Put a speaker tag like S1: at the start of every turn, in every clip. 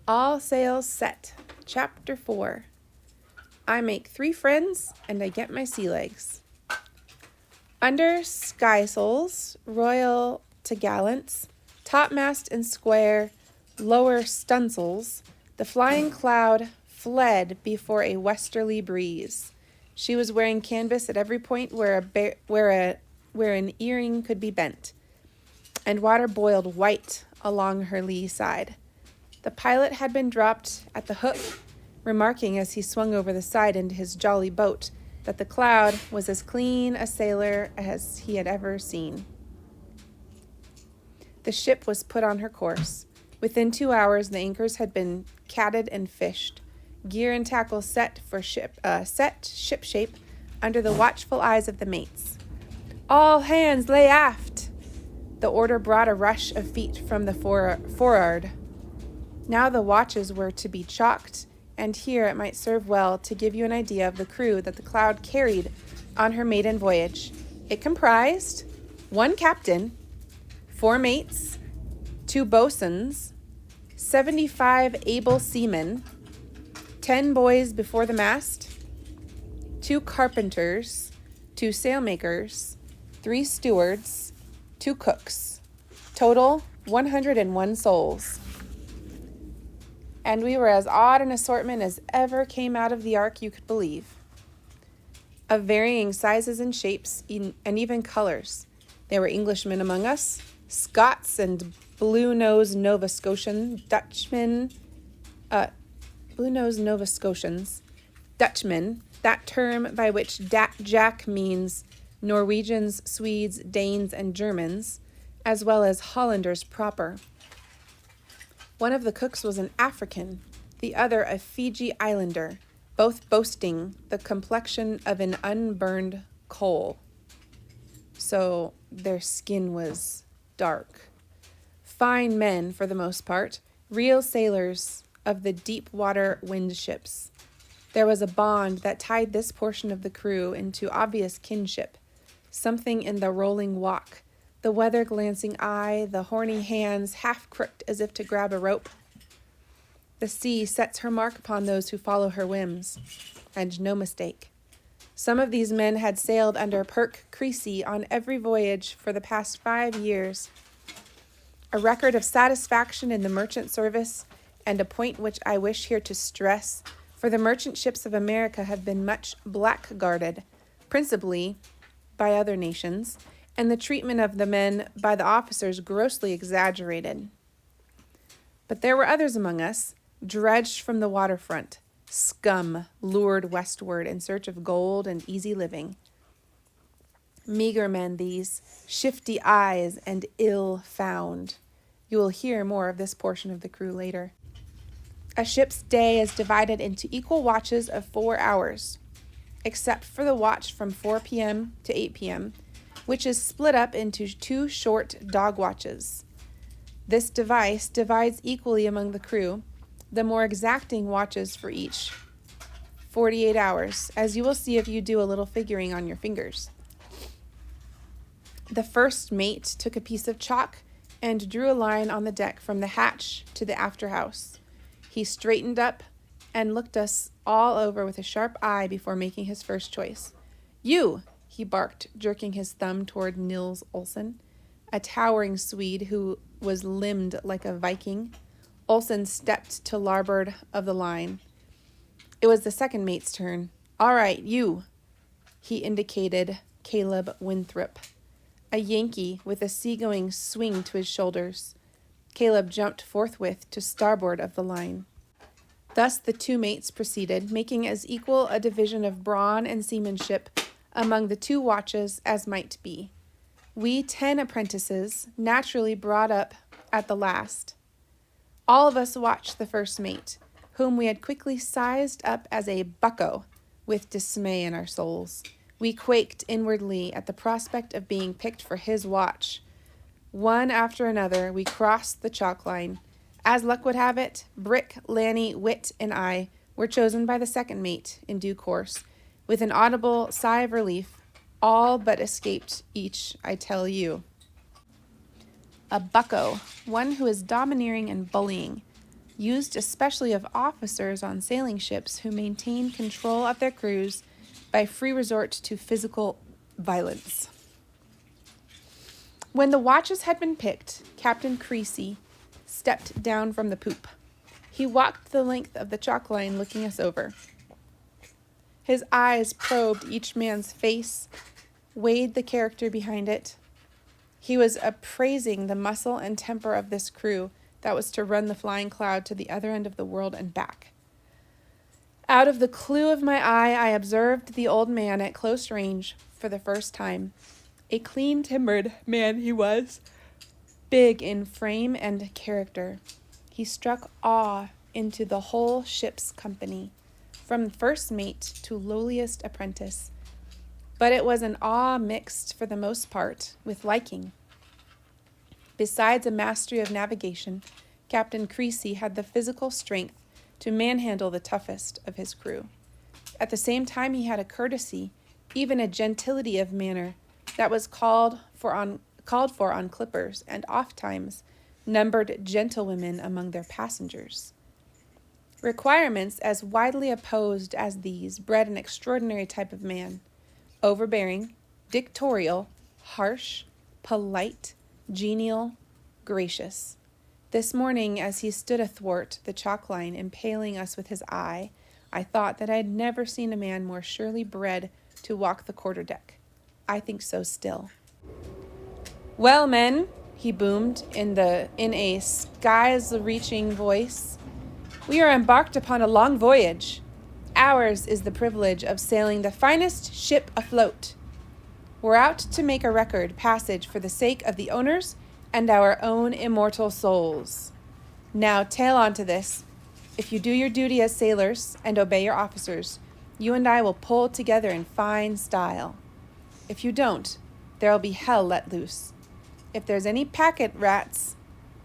S1: All sails set. Chapter 4. I make 3 friends and I get my sea legs. Under skysails, royal t'gallants, topmast and square, lower stunsails, the flying cloud fled before a westerly breeze. She was wearing canvas at every point where an earring could be bent, and water boiled white along her lee side. The pilot had been dropped at the hook, remarking as he swung over the side into his jolly boat that the Cloud was as clean a sailor as he had ever seen. The ship was put on her course. Within 2 hours, the anchors had been catted and fished, gear and tackle set shipshape under the watchful eyes of the mates. "All hands lay aft!" The order brought a rush of feet from the for'ard. Now the watches were to be chalked, and here it might serve well to give you an idea of the crew that the Cloud carried on her maiden voyage. It comprised 1 captain, 4 mates, 2 boatswains, 75 able seamen, 10 boys before the mast, 2 carpenters, 2 sailmakers, 3 stewards, 2 cooks. Total 101 souls. And we were as odd an assortment as ever came out of the ark you could believe. Of varying sizes and shapes and even colors. There were Englishmen among us, Scots and blue-nosed Nova Scotian Dutchmen, Dutchmen, that term by which Jack means Norwegians, Swedes, Danes, and Germans, as well as Hollanders proper. One of the cooks was an African, the other a Fiji islander, both boasting the complexion of an unburned coal. So their skin was dark. Fine men, for the most part, real sailors of the deep-water wind ships. There was a bond that tied this portion of the crew into obvious kinship, something in the rolling walk, the weather-glancing eye, the horny hands half-crooked as if to grab a rope. The sea sets her mark upon those who follow her whims, and no mistake. Some of these men had sailed under Perk Creasy on every voyage for the past 5 years. A record of satisfaction in the merchant service, and a point which I wish here to stress, for the merchant ships of America have been much blackguarded, principally by other nations, and the treatment of the men by the officers grossly exaggerated. But there were others among us, dredged from the waterfront, scum lured westward in search of gold and easy living. Meager men these, shifty eyes and ill-found. You will hear more of this portion of the crew later. A ship's day is divided into equal watches of 4 hours, except for the watch from 4 p.m. to 8 p.m., which is split up into 2 short dog watches. This device divides equally among the crew, the more exacting watches for each 48 hours, as you will see if you do a little figuring on your fingers. The first mate took a piece of chalk and drew a line on the deck from the hatch to the afterhouse. He straightened up and looked us all over with a sharp eye before making his first choice. "You!" he barked, jerking his thumb toward Nils Olsen, a towering Swede who was limbed like a Viking. Olsen stepped to larboard of the line. It was the second mate's turn. "All right, you." He indicated Caleb Winthrop, a Yankee with a seagoing swing to his shoulders. Caleb jumped forthwith to starboard of the line. Thus the 2 mates proceeded, making as equal a division of brawn and seamanship among the 2 watches as might be. We 10 apprentices, naturally brought up at the last. All of us watched the first mate, whom we had quickly sized up as a bucko, with dismay in our souls. We quaked inwardly at the prospect of being picked for his watch. One after another, we crossed the chalk line. As luck would have it, Brick, Lanny, Wit, and I were chosen by the second mate in due course. With an audible sigh of relief, all but escaped each, I tell you. A bucko, one who is domineering and bullying. used especially of officers on sailing ships who maintain control of their crews by free resort to physical violence. When the watches had been picked, Captain Creasy stepped down from the poop. He walked the length of the chalk line, looking us over. His eyes probed each man's face, weighed the character behind it. He was appraising the muscle and temper of this crew that was to run the Flying Cloud to the other end of the world and back. Out of the clue of my eye, I observed the old man at close range for the first time. A clean-timbered man he was, big in frame and character. He struck awe into the whole ship's company, from first mate to lowliest apprentice. But it was an awe mixed, for the most part, with liking. Besides a mastery of navigation, Captain Creasy had the physical strength to manhandle the toughest of his crew. At the same time, he had a courtesy, even a gentility of manner, that was called for on clippers, and ofttimes numbered gentlewomen among their passengers. Requirements as widely opposed as these bred an extraordinary type of man, overbearing, dictatorial, harsh, polite, genial, gracious. This morning, as he stood athwart the chalk line, impaling us with his eye, I thought that I had never seen a man more surely bred to walk the quarter-deck. I think so still. "Well, men," he boomed in a skies-reaching voice, "we are embarked upon a long voyage. Ours is the privilege of sailing the finest ship afloat. We're out to make a record passage for the sake of the owners and our own immortal souls. Now tail on to this. If you do your duty as sailors and obey your officers, you and I will pull together in fine style. If you don't, there'll be hell let loose. If there's any packet rats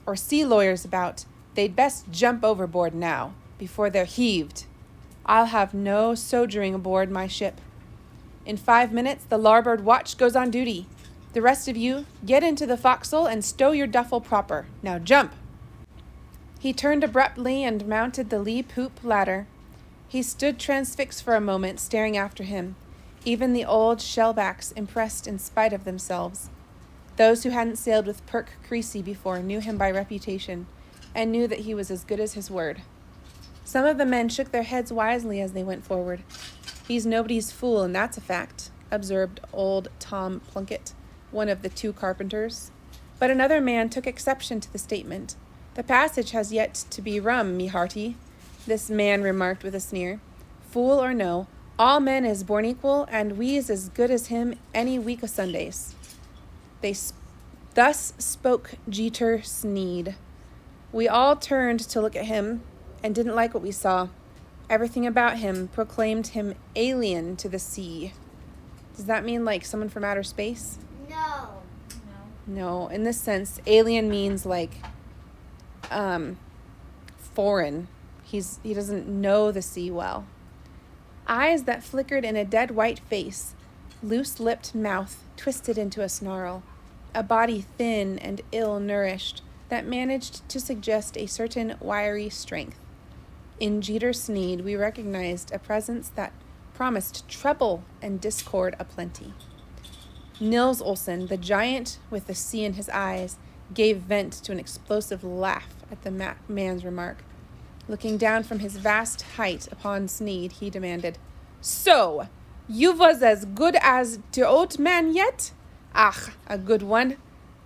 S1: or sea lawyers about, they'd best jump overboard now, before they're heaved. I'll have no sojourning aboard my ship. In 5 minutes, the larboard watch goes on duty. The rest of you, get into the forecastle and stow your duffel proper. Now jump." He turned abruptly and mounted the lee poop ladder. He stood transfixed for a moment, staring after him. Even the old shellbacks impressed in spite of themselves. Those who hadn't sailed with Perk Creasy before knew him by reputation, and knew that he was as good as his word. Some of the men shook their heads wisely as they went forward. "He's nobody's fool, and that's a fact," observed old Tom Plunkett, one of the 2 carpenters. But another man took exception to the statement. "The passage has yet to be rum, me hearty," this man remarked with a sneer. "Fool or no, all men is born equal, and we's as good as him any week o' Sundays." Thus spoke Jeter Sneed. We all turned to look at him, and didn't like what we saw. Everything about him proclaimed him alien to the sea. Does that mean like someone from outer space?
S2: No.
S1: No, in this sense, alien means like foreign. He doesn't know the sea well. Eyes that flickered in a dead white face, loose-lipped mouth twisted into a snarl, a body thin and ill-nourished that managed to suggest a certain wiry strength. In Jeter Sneed, we recognized a presence that promised trouble and discord aplenty. Nils Olsson, the giant with the sea in his eyes, gave vent to an explosive laugh at the man's remark. Looking down from his vast height upon Sneed, he demanded, "So, you was as good as the old man yet? Ach, a good one,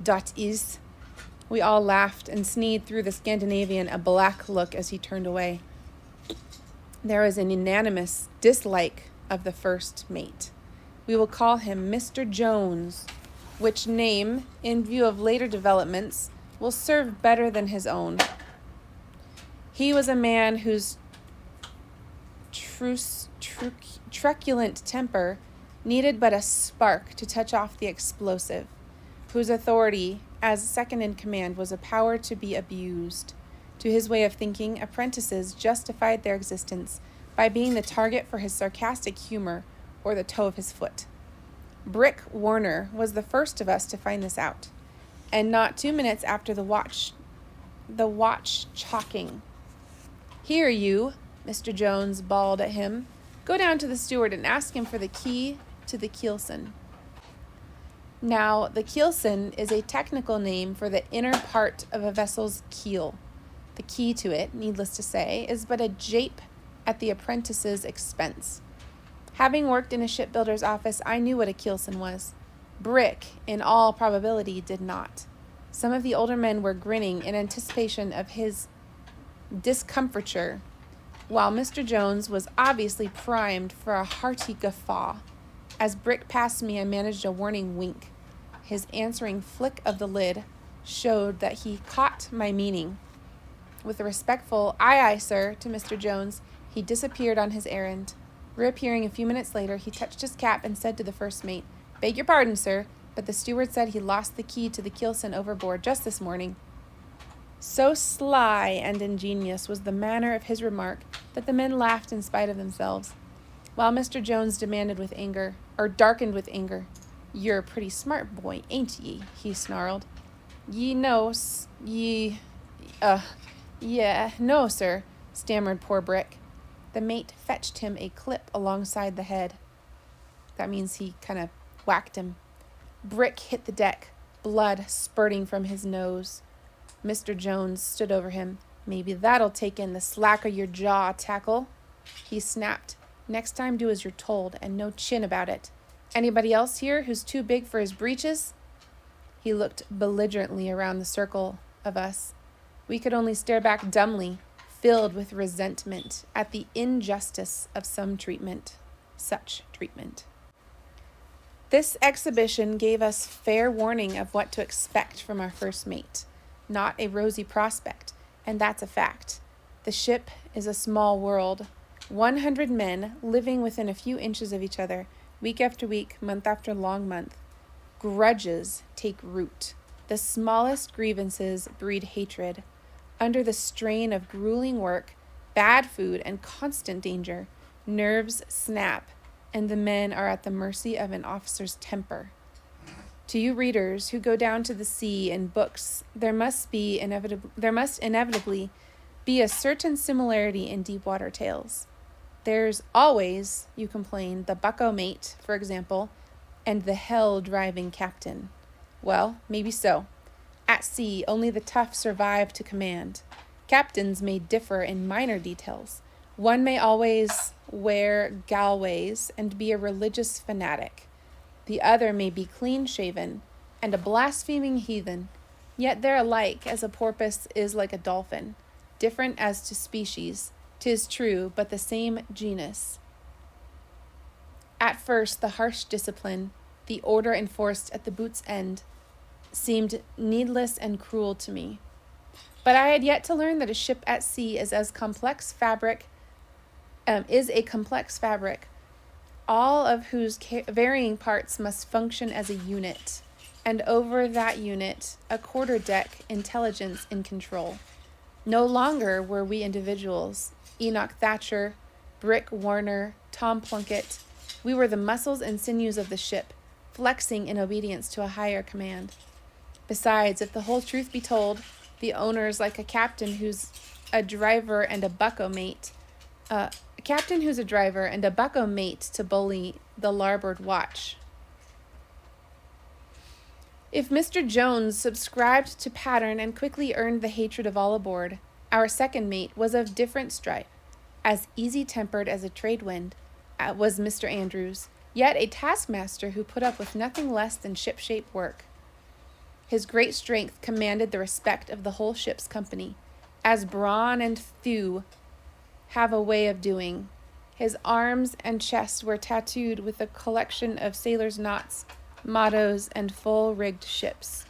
S1: dot is." We all laughed, and Sneed threw the Scandinavian a black look as he turned away. There was an unanimous dislike of the first mate. We will call him Mr. Jones, which name, in view of later developments, will serve better than his own. He was a man whose truculent temper needed but a spark to touch off the explosive, whose authority as second in command was a power to be abused. To his way of thinking, apprentices justified their existence by being the target for his sarcastic humor or the toe of his foot. Brick Warner was the first of us to find this out, and not 2 minutes after the watch chalking "Here, you," Mr. Jones bawled at him. "Go down to the steward and ask him for the key to the keelson." Now, the keelson is a technical name for the inner part of a vessel's keel. The key to it, needless to say, is but a jape at the apprentice's expense. Having worked in a shipbuilder's office, I knew what a keelson was. Brick, in all probability, did not. Some of the older men were grinning in anticipation of his discomfiture, while Mr. Jones was obviously primed for a hearty guffaw. As Brick passed me, I managed a warning wink. His answering flick of the lid showed that he caught my meaning. With a respectful "Aye, aye, sir," to Mr. Jones, he disappeared on his errand. Reappearing a few minutes later, he touched his cap and said to the first mate, "Beg your pardon, sir, but the steward said he lost the key to the keelson overboard just this morning." So sly and ingenious was the manner of his remark that the men laughed in spite of themselves, while Mr. Jones darkened with anger. "You're a pretty smart boy, ain't ye?" he snarled. No, sir," stammered poor Brick. The mate fetched him a clip alongside the head. That means he kind of whacked him. Brick hit the deck, blood spurting from his nose. Mr. Jones stood over him. "Maybe that'll take in the slack of your jaw, tackle," he snapped. "Next time do as you're told, and no chin about it. Anybody else here who's too big for his breeches?" He looked belligerently around the circle of us. We could only stare back dumbly, filled with resentment at the injustice of such treatment. This exhibition gave us fair warning of what to expect from our first mate. Not a rosy prospect, and that's a fact. The ship is a small world. 100 men living within a few inches of each other, week after week, month after long month. Grudges take root. The smallest grievances breed hatred. Under the strain of grueling work, bad food, and constant danger, nerves snap, and the men are at the mercy of an officer's temper. To you readers who go down to the sea in books, there must inevitably be a certain similarity in Deepwater tales. There's always, you complain, the bucko mate, for example, and the hell-driving captain. Well, maybe so. At sea, only the tough survive to command. Captains may differ in minor details. One may always wear galways and be a religious fanatic. The other may be clean-shaven and a blaspheming heathen. Yet they're alike, as a porpoise is like a dolphin. Different as to species, 'tis true, but the same genus. At first, the harsh discipline, the order enforced at the boot's end, seemed needless and cruel to me. But I had yet to learn that a ship at sea is a complex fabric, all of whose varying parts must function as a unit, and over that unit, a quarterdeck intelligence in control. No longer were we individuals, Enoch Thatcher, Brick Warner, Tom Plunkett. We were the muscles and sinews of the ship, flexing in obedience to a higher command. Besides, if the whole truth be told, the owner's like a captain who's a driver and a bucko mate. To bully the larboard watch. If Mr. Jones subscribed to pattern and quickly earned the hatred of all aboard, our second mate was of different stripe. As easy-tempered as a trade wind was Mr. Andrews, yet a taskmaster who put up with nothing less than ship-shape work. His great strength commanded the respect of the whole ship's company, as brawn and thew have a way of doing. His arms and chest were tattooed with a collection of sailors' knots, mottos, and full-rigged ships.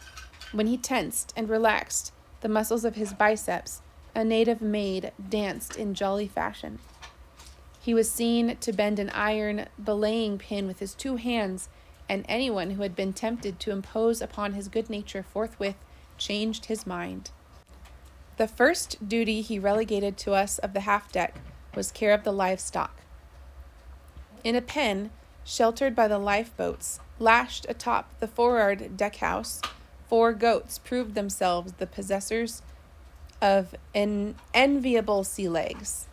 S1: When he tensed and relaxed the muscles of his biceps, a native maid danced in jolly fashion. He was seen to bend an iron belaying pin with his 2 hands, and anyone who had been tempted to impose upon his good nature forthwith changed his mind. The first duty he relegated to us of the half-deck was care of the livestock. In a pen, sheltered by the lifeboats, lashed atop the forward deck-house, 4 goats proved themselves the possessors of enviable sea legs.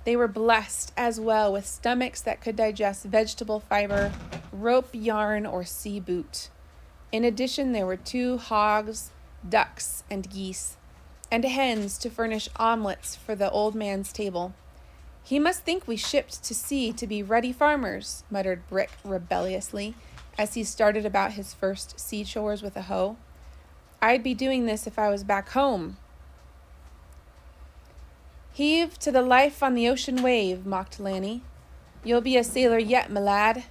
S1: They were blessed as well with stomachs that could digest vegetable fiber, rope yarn, or sea boot. In addition, there were 2 hogs, ducks, and geese, and hens to furnish omelets for the old man's table. "He must think we shipped to sea to be ruddy farmers," muttered Brick rebelliously as he started about his first sea chores with a hoe. "I'd be doing this if I was back home." "Heave to the life on the ocean wave," mocked Lanny. "You'll be a sailor yet, my lad."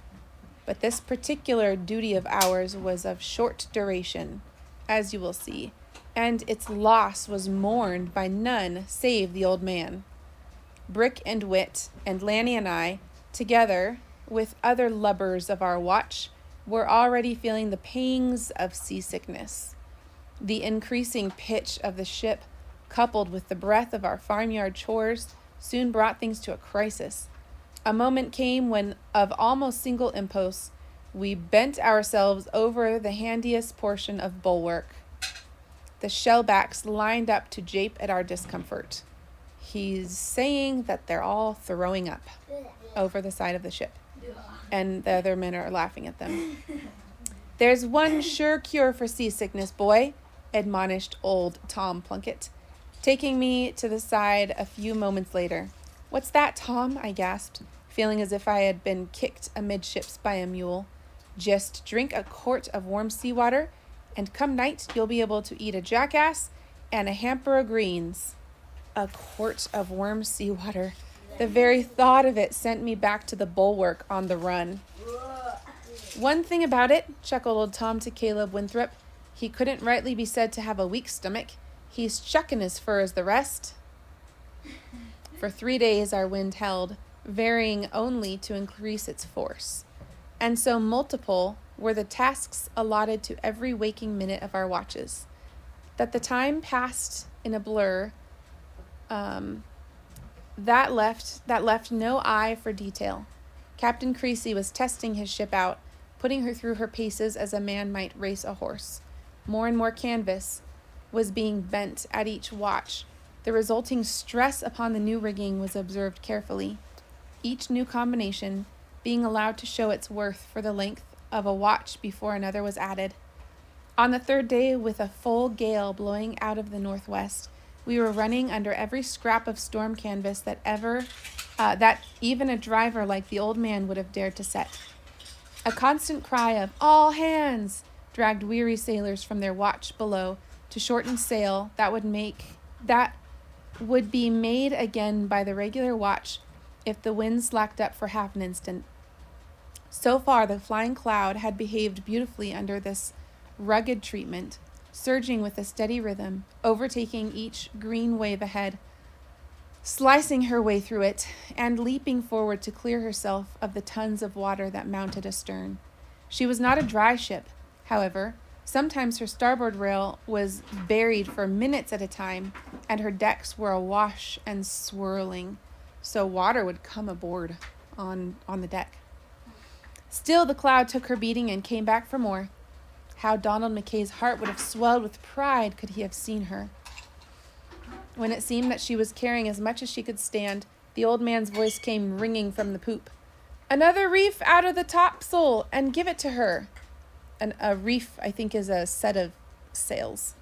S1: But this particular duty of ours was of short duration, as you will see, and its loss was mourned by none save the old man. Brick and Wit, and Lanny and I, together with other lubbers of our watch, were already feeling the pangs of seasickness. The increasing pitch of the ship, coupled with the breath of our farmyard chores, soon brought things to a crisis. A moment came when, of almost single impulse, we bent ourselves over the handiest portion of bulwark. The shellbacks lined up to jape at our discomfort. He's saying that they're all throwing up over the side of the ship, and the other men are laughing at them. "There's one sure cure for seasickness, boy," admonished old Tom Plunkett, taking me to the side a few moments later. "What's that, Tom?" I gasped, feeling as if I had been kicked amidships by a mule. "Just drink a quart of warm seawater, and come night you'll be able to eat a jackass and a hamper of greens." A quart of warm seawater. The very thought of it sent me back to the bulwark on the run. "One thing about it," chuckled old Tom to Caleb Winthrop, "he couldn't rightly be said to have a weak stomach. He's chucking as fur as the rest." For 3 days our wind held, varying only to increase its force. And so multiple were the tasks allotted to every waking minute of our watches, that the time passed in a blur that left no eye for detail. Captain Creasy was testing his ship out, putting her through her paces as a man might race a horse. More and more canvas was being bent at each watch. The resulting stress upon the new rigging was observed carefully, each new combination being allowed to show its worth for the length of a watch before another was added. On the 3rd day, with a full gale blowing out of the northwest, we were running under every scrap of storm canvas that even a driver like the old man would have dared to set. A constant cry of "all hands" dragged weary sailors from their watch below to shorten sail that would be made again by the regular watch if the wind slacked up for half an instant. So far, the Flying Cloud had behaved beautifully under this rugged treatment, surging with a steady rhythm, overtaking each green wave ahead, slicing her way through it, and leaping forward to clear herself of the tons of water that mounted astern. She was not a dry ship, however. Sometimes her starboard rail was buried for minutes at a time, and her decks were awash and swirling, so water would come aboard on the deck. Still, the Cloud took her beating and came back for more. How Donald McKay's heart would have swelled with pride could he have seen her. When it seemed that she was carrying as much as she could stand, the old man's voice came ringing from the poop. "Another reef out of the topsail, and give it to her." A reef, I think, is a set of sails.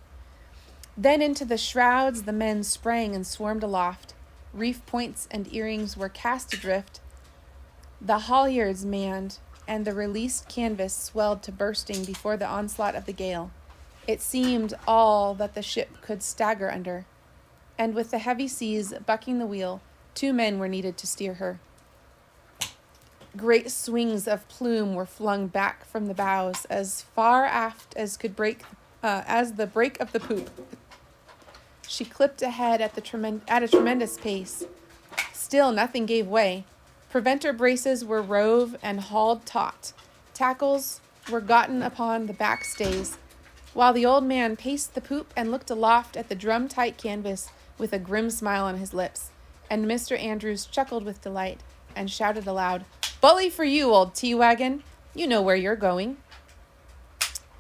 S1: Then into the shrouds the men sprang and swarmed aloft. Reef points and earrings were cast adrift. The halyards manned, and the released canvas swelled to bursting before the onslaught of the gale. It seemed all that the ship could stagger under, and with the heavy seas bucking the wheel, 2 men were needed to steer her. Great swings of plume were flung back from the bows as far aft as the break of the poop. She clipped ahead at a tremendous pace. Still nothing gave way. Preventer braces were rove and hauled taut. Tackles were gotten upon the back stays, while the old man paced the poop and looked aloft at the drum-tight canvas with a grim smile on his lips, and Mr. Andrews chuckled with delight and shouted aloud, "Bully for you, old tea-wagon! You know where you're going."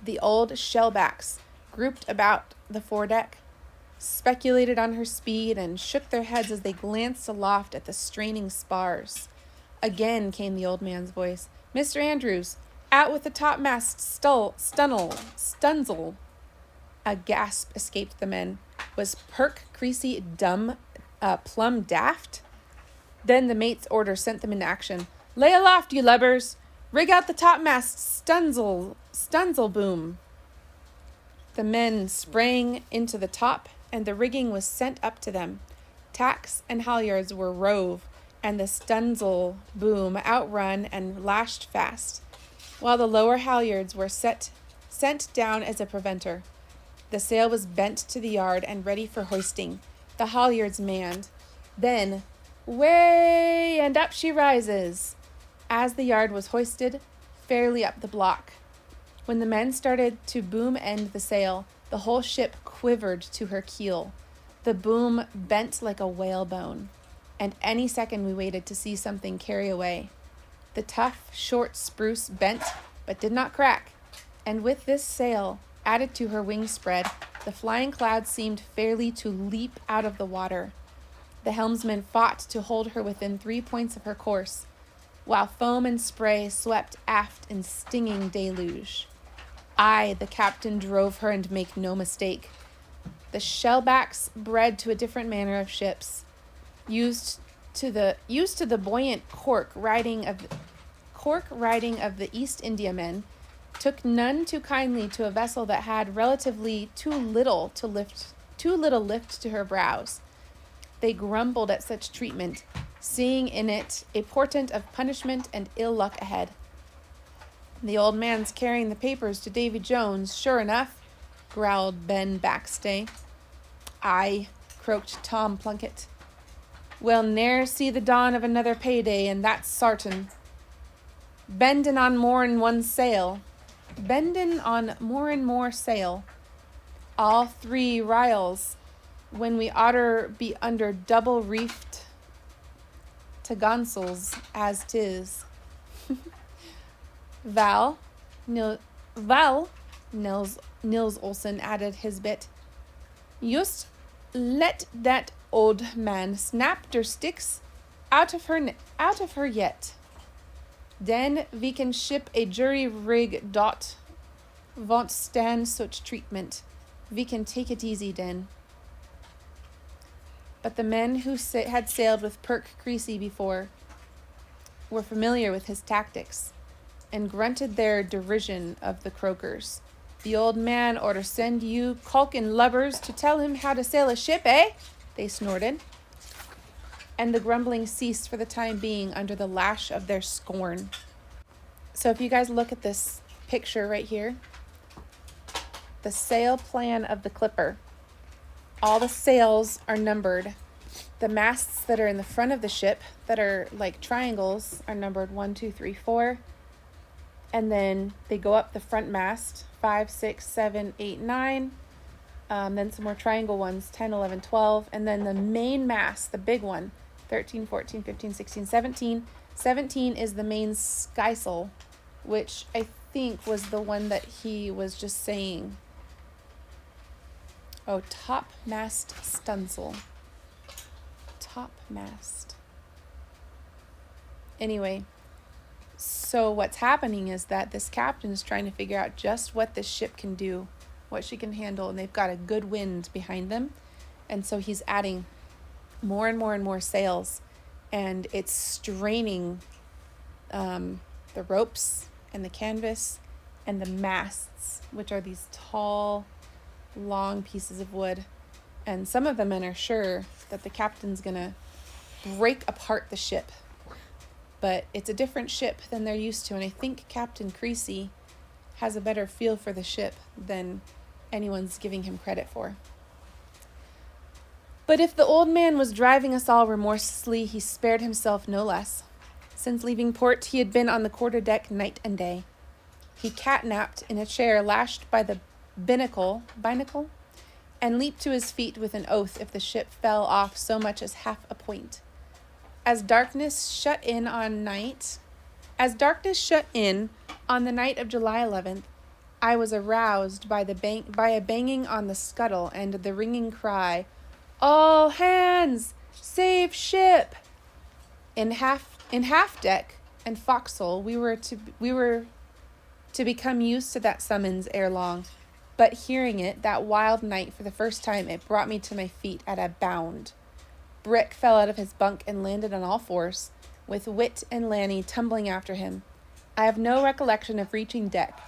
S1: The old shellbacks grouped about the foredeck speculated on her speed, and shook their heads as they glanced aloft at the straining spars. Again came the old man's voice. "Mr. Andrews, out with the topmast stunzel." A gasp escaped the men. Was Perk Creasy plumb daft? Then the mate's order sent them into action. "Lay aloft, you lubbers! Rig out the topmast stunzel boom!" The men sprang into the top, and the rigging was sent up to them. Tacks and halyards were rove, and the stunzel boom outrun and lashed fast, while the lower halyards were sent down as a preventer. The sail was bent to the yard and ready for hoisting, the halyards manned. Then, way and up she rises, as the yard was hoisted fairly up the block. When the men started to boom end the sail, the whole ship quivered to her keel. The boom bent like a whalebone, and any second we waited to see something carry away. The tough, short spruce bent, but did not crack, and with this sail added to her wing spread, the flying cloud seemed fairly to leap out of the water. The helmsman fought to hold her within 3 points of her course, while foam and spray swept aft in stinging deluge. I, the captain, drove her, and make no mistake. The shellbacks bred to a different manner of ships, used to the buoyant cork riding of the East Indiamen, took none too kindly to a vessel that had relatively too little lift to her brows. They grumbled at such treatment, seeing in it a portent of punishment and ill luck ahead. "The old man's carrying the papers to Davy Jones, sure enough," growled Ben Backstay. "Aye," croaked Tom Plunkett. "We'll ne'er see the dawn of another payday, and that's sartin. Bendin' on more'n one sail. All 3 riles, when we oughter be under double reefed topsails as 'tis." Nils Olsen added his bit. "Just let that old man snap der sticks out of her yet. Den we can ship a jury rig dot won't stand such treatment. We can take it easy den." But the men who had sailed with Perk Creasy before were familiar with his tactics, and grunted their derision of the croakers. "The old man oughter send you caulkin' lubbers to tell him how to sail a ship, eh?" they snorted. And the grumbling ceased for the time being under the lash of their scorn. So if you guys look at this picture right here, the sail plan of the Clipper, all the sails are numbered. The masts that are in the front of the ship that are like triangles are numbered 1, 2, 3, 4. And then they go up the front mast, 5, 6, 7, 8, 9. Then some more triangle ones, 10, 11, 12. And then the main mast, the big one, 13, 14, 15, 16, 17. 17 is the main skysail, which I think was the one that he was just saying. Oh, topmast stunsail. Topmast. Anyway, so what's happening is that this captain is trying to figure out just what this ship can do, what she can handle, and they've got a good wind behind them. And so he's adding more and more and more sails, and it's straining the ropes and the canvas and the masts, which are these tall, long pieces of wood. And some of the men are sure that the captain's gonna break apart the ship, but it's a different ship than they're used to, and I think Captain Creasy has a better feel for the ship than anyone's giving him credit for. But if the old man was driving us all remorselessly, he spared himself no less. Since leaving port, he had been on the quarterdeck night and day. He catnapped in a chair lashed by the binnacle, and leaped to his feet with an oath if the ship fell off so much as half a point. As darkness shut in on the night of July 11th, I was aroused by by a banging on the scuttle and the ringing cry, "All hands! Save ship!" In half deck and forecastle, we were to become used to that summons ere long. But hearing it that wild night for the first time, it brought me to my feet at a bound. Brick fell out of his bunk and landed on all fours, with Wit and Lanny tumbling after him. I have no recollection of reaching deck.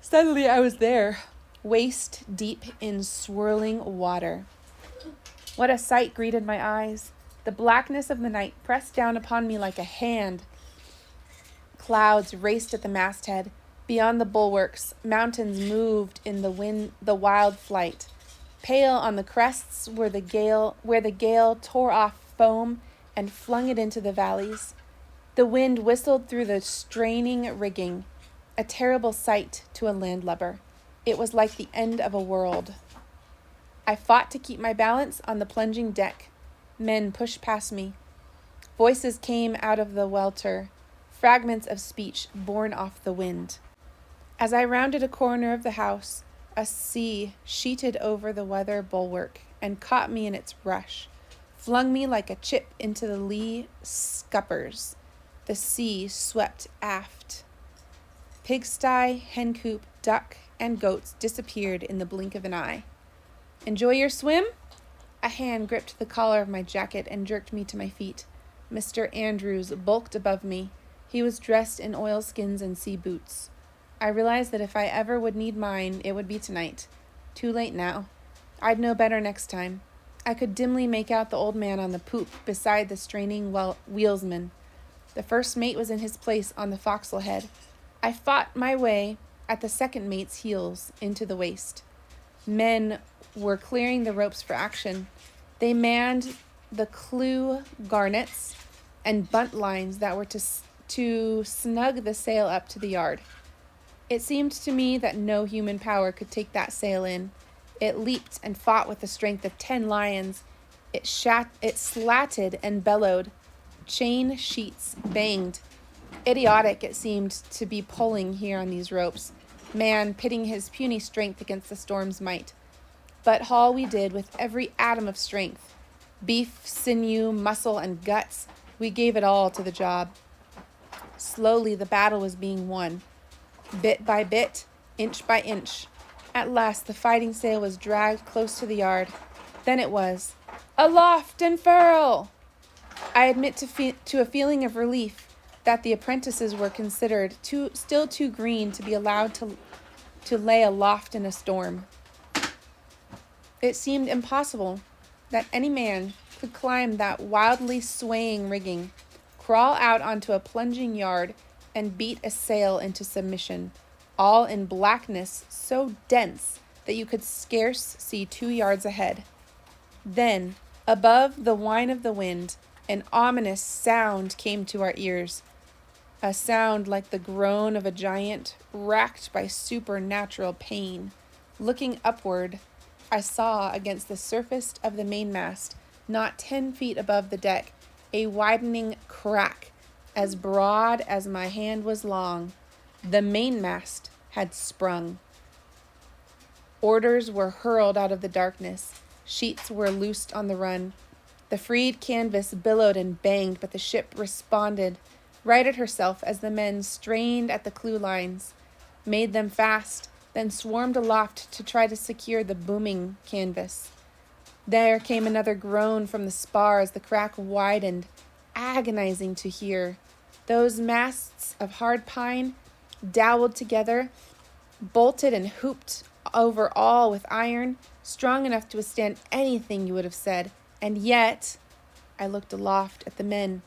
S1: Suddenly I was there, waist deep in swirling water. What a sight greeted my eyes! The blackness of the night pressed down upon me like a hand. Clouds raced at the masthead. Beyond the bulwarks, mountains moved in the wild flight. Pale on the crests where the gale tore off foam and flung it into the valleys. The wind whistled through the straining rigging, a terrible sight to a landlubber. It was like the end of a world. I fought to keep my balance on the plunging deck. Men pushed past me. Voices came out of the welter, fragments of speech borne off the wind. As I rounded a corner of the house, a sea sheeted over the weather bulwark and caught me in its rush, flung me like a chip into the lee scuppers. The sea swept aft. Pigsty, hencoop, duck, and goats disappeared in the blink of an eye. "Enjoy your swim?" A hand gripped the collar of my jacket and jerked me to my feet. Mr. Andrews bulked above me. He was dressed in oilskins and sea boots. I realized that if I ever would need mine, it would be tonight. Too late now. I'd know better next time. I could dimly make out the old man on the poop beside the straining wheelsman. The first mate was in his place on the forecastle head. I fought my way at the second mate's heels into the waist. Men were clearing the ropes for action. They manned the clew garnets and bunt lines that were to snug the sail up to the yard. It seemed to me that no human power could take that sail in. It leaped and fought with the strength of 10 lions. It slatted and bellowed. Chain sheets banged. Idiotic it seemed to be pulling here on these ropes, man pitting his puny strength against the storm's might. But haul we did with every atom of strength. Beef, sinew, muscle, and guts, we gave it all to the job. Slowly the battle was being won. Bit by bit, inch by inch. At last the fighting sail was dragged close to the yard. Then it was, "Aloft and furl!" I admit to a feeling of relief that the apprentices were considered still too green to be allowed to lay aloft in a storm. It seemed impossible that any man could climb that wildly swaying rigging, crawl out onto a plunging yard, and beat a sail into submission, all in blackness so dense that you could scarce see 2 yards ahead. Then, above the whine of the wind, an ominous sound came to our ears, a sound like the groan of a giant racked by supernatural pain. Looking upward, I saw against the surface of the mainmast, not 10 feet above the deck, a widening crack as broad as my hand was long. The mainmast had sprung. Orders were hurled out of the darkness. Sheets were loosed on the run. The freed canvas billowed and banged, but the ship responded, righted herself as the men strained at the clew lines, made them fast, then swarmed aloft to try to secure the booming canvas. There came another groan from the spar as the crack widened, agonizing to hear. Those masts of hard pine, doweled together, bolted and hooped over all with iron, strong enough to withstand anything you would have said. And yet, I looked aloft at the men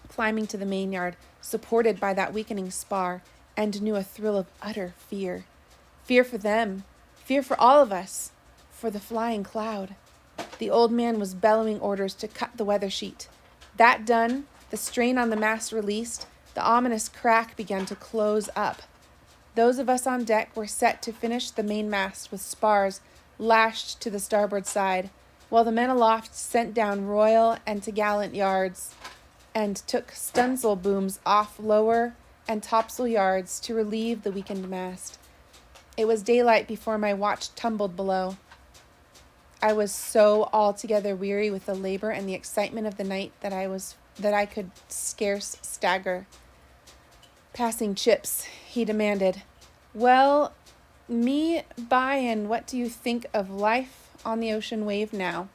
S1: climbing to the mainyard, supported by that weakening spar, and knew a thrill of utter fear. Fear for them, fear for all of us, for the flying cloud. The old man was bellowing orders to cut the weather sheet. That done, the strain on the mast released, the ominous crack began to close up. Those of us on deck were set to finish the mainmast with spars lashed to the starboard side, while the men aloft sent down royal and topgallant yards and took stunsail booms off lower and topsail yards to relieve the weakened mast. It was daylight before my watch tumbled below. I was so altogether weary with the labor and the excitement of the night that I could scarce stagger. Passing Chips, he demanded, "Well, me by and what do you think of life on the ocean wave now?"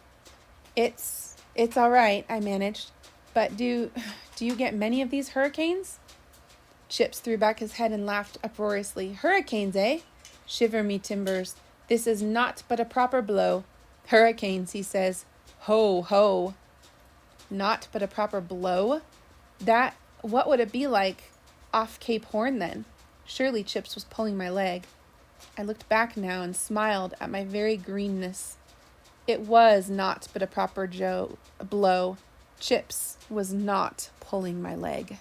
S1: It's all right," I managed. "But do you get many of these hurricanes?" Chips threw back his head and laughed uproariously. "Hurricanes, eh? Shiver me timbers. This is naught but a proper blow. Hurricanes," he says. "Ho, ho." Not but a proper blow? What would it be like off Cape Horn then? Surely Chips was pulling my leg. I looked back now and smiled at my very greenness. It was not but a proper blow. Chips was not pulling my leg.